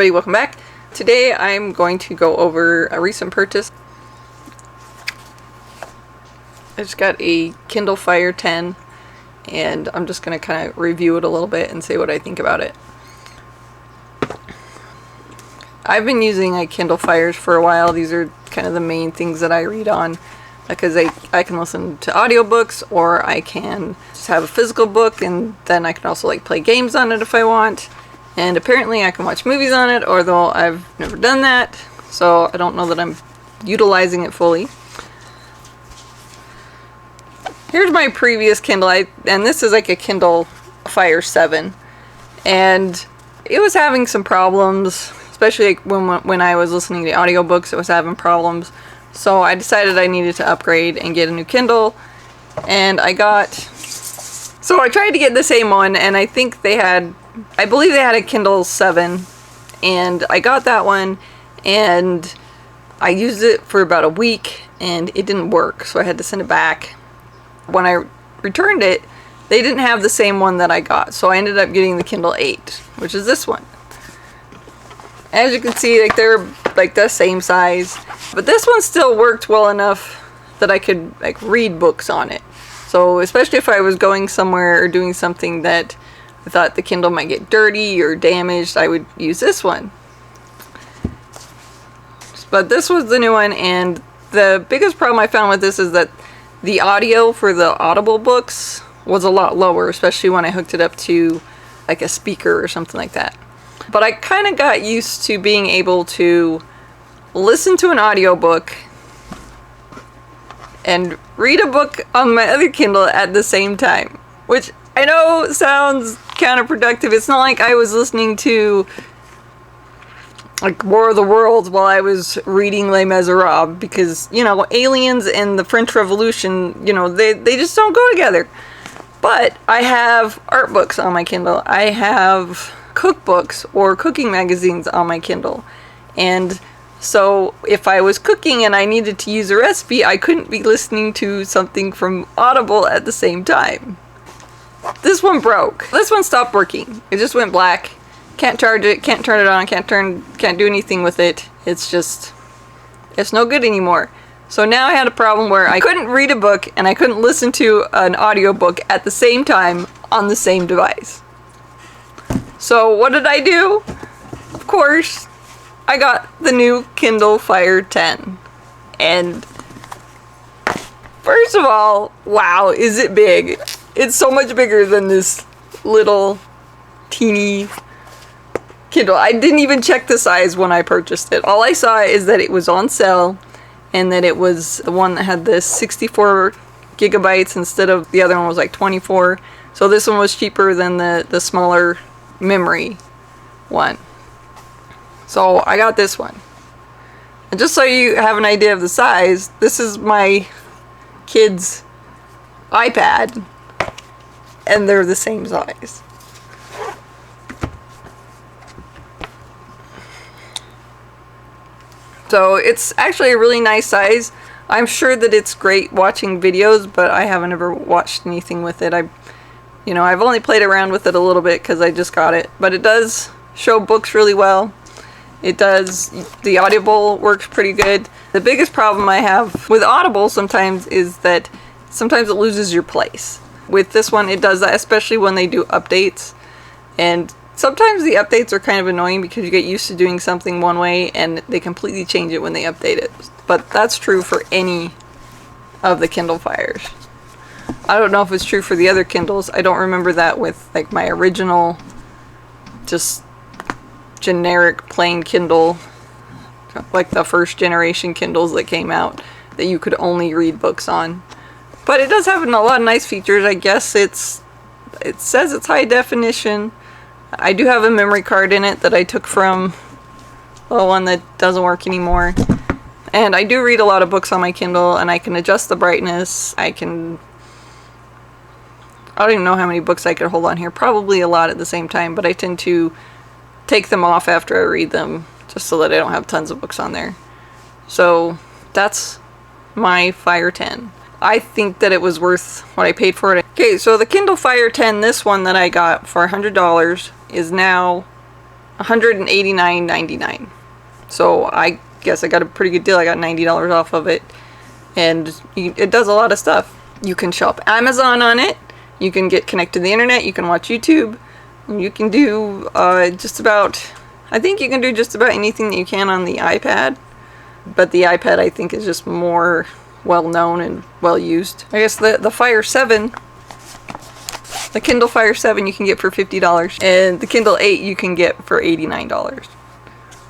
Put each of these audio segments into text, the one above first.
everybody, welcome back. Today I'm going to go over a recent purchase. I just got a Kindle Fire 10 and I'm just going to kind of review it a little bit and say what I think about it. I've been using Kindle Fires for a while. These are kind of the main things that I read on because I can listen to audiobooks, or I can just have a physical book, and then I can also play games on it if I want. And apparently I can watch movies on it, although I've never done that, so I don't know that I'm utilizing it fully. Here's my previous Kindle, and this is a Kindle Fire 7, and it was having some problems, especially when I was listening to audiobooks. It was having problems, so I decided I needed to upgrade and get a new Kindle, and I tried to get the same one, and I believe they had a Kindle 7, and I got that one, and I used it for about a week, and it didn't work, so I had to send it back. When I returned it, they didn't have the same one that I got, so I ended up getting the Kindle 8, which is this one. As you can see, they're the same size, but this one still worked well enough that I could read books on it. So especially if I was going somewhere or doing something that I thought the Kindle might get dirty or damaged, I would use this one. But this was the new one, and the biggest problem I found with this is that the audio for the Audible books was a lot lower, especially when I hooked it up to a speaker or something like that. But I kind of got used to being able to listen to an audiobook and read a book on my other Kindle at the same time, which I know sounds counterproductive. It's not like I was listening to War of the Worlds while I was reading Les Miserables, because aliens and the French Revolution, they just don't go together. But I have art books on my Kindle. I have cookbooks or cooking magazines on my Kindle, and so if I was cooking and I needed to use a recipe, I couldn't be listening to something from Audible at the same time. This one broke. This one stopped working. It just went black. Can't charge it, can't turn it on, can't do anything with it. It's no good anymore. So now I had a problem where I couldn't read a book and I couldn't listen to an audiobook at the same time on the same device. So what did I do? Of course, I got the new Kindle Fire 10. And first of all, wow, is it big. It's so much bigger than this little teeny Kindle. I didn't even check the size when I purchased it. All I saw is that it was on sale and that it was the one that had the 64 gigabytes instead of the other one was 24. So this one was cheaper than the smaller memory one. So I got this one. And just so you have an idea of the size, this is my kid's iPad, and they're the same size. So it's actually a really nice size. I'm sure that it's great watching videos, but I haven't ever watched anything with it. I've only played around with it a little bit because I just got it, but it does show books really well. It does, the Audible works pretty good. The biggest problem I have with Audible sometimes is that sometimes it loses your place. With this one, it does that, especially when they do updates. And sometimes the updates are kind of annoying because you get used to doing something one way and they completely change it when they update it. But that's true for any of the Kindle Fires. I don't know if it's true for the other Kindles. I don't remember that with my original, just generic plain Kindle, the first generation Kindles that came out that you could only read books on. But it does have a lot of nice features. I guess it says it's high definition. I do have a memory card in it that I took from the one that doesn't work anymore. And I do read a lot of books on my Kindle, and I can adjust the brightness. I don't even know how many books I could hold on here. Probably a lot at the same time, but I tend to take them off after I read them, just so that I don't have tons of books on there. So that's my Fire 10. I think that it was worth what I paid for it. Okay, so the Kindle Fire 10, this one that I got for $100, is now $189.99. So I guess I got a pretty good deal. I got $90 off of it, and it does a lot of stuff. You can shop Amazon on it. You can get connected to the internet. You can watch YouTube. You can do just about, I think you can do just about anything that you can on the iPad. But the iPad, I think, is just more well known and well used. I guess the Fire 7, the Kindle Fire 7 you can get for $50, and the Kindle 8 you can get for $89.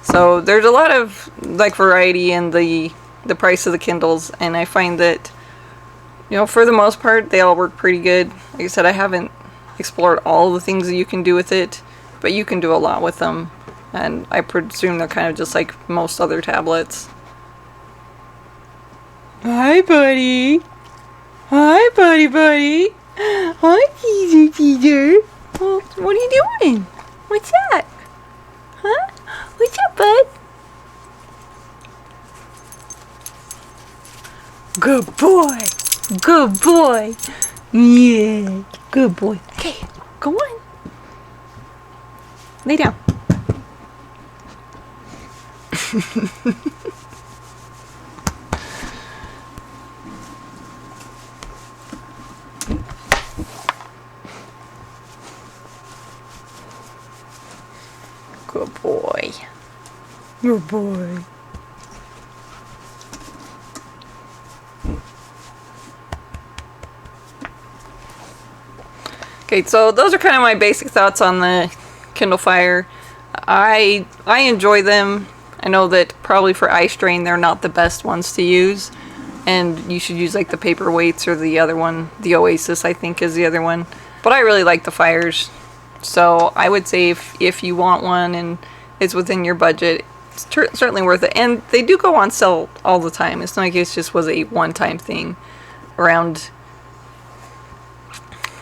So there's a lot of like variety in the price of the Kindles, and I find that, you know, for the most part they all work pretty good. Like I said, I haven't explored all the things that you can do with it, but you can do a lot with them, and I presume they're kind of just like most other tablets. Hi, buddy. Hi, buddy. Hi, Peter. Well, what are you doing? What's that? Huh? What's up, bud? Good boy. Good boy. Yeah. Good boy. Okay, go on. Lay down. Good boy. Good boy. Okay, so those are kind of my basic thoughts on the Kindle Fire. I enjoy them. I know that probably for eye strain they're not the best ones to use, and you should use like the Paperweights or the other one, the Oasis I think is the other one. But I really like the Fires. So I would say if you want one and it's within your budget, it's certainly worth it. And they do go on sale all the time. It's not like it just was a one-time thing.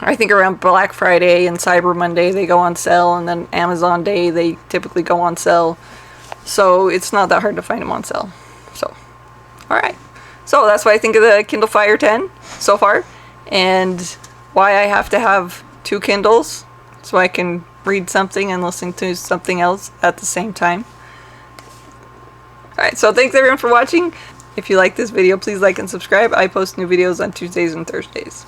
I think around Black Friday and Cyber Monday they go on sale, and then Amazon Day they typically go on sale. So it's not that hard to find them on sale. So, alright. So that's what I think of the Kindle Fire 10 so far, and why I have to have two Kindles, so I can read something and listen to something else at the same time. Alright, so thanks everyone for watching. If you like this video, please like and subscribe. I post new videos on Tuesdays and Thursdays.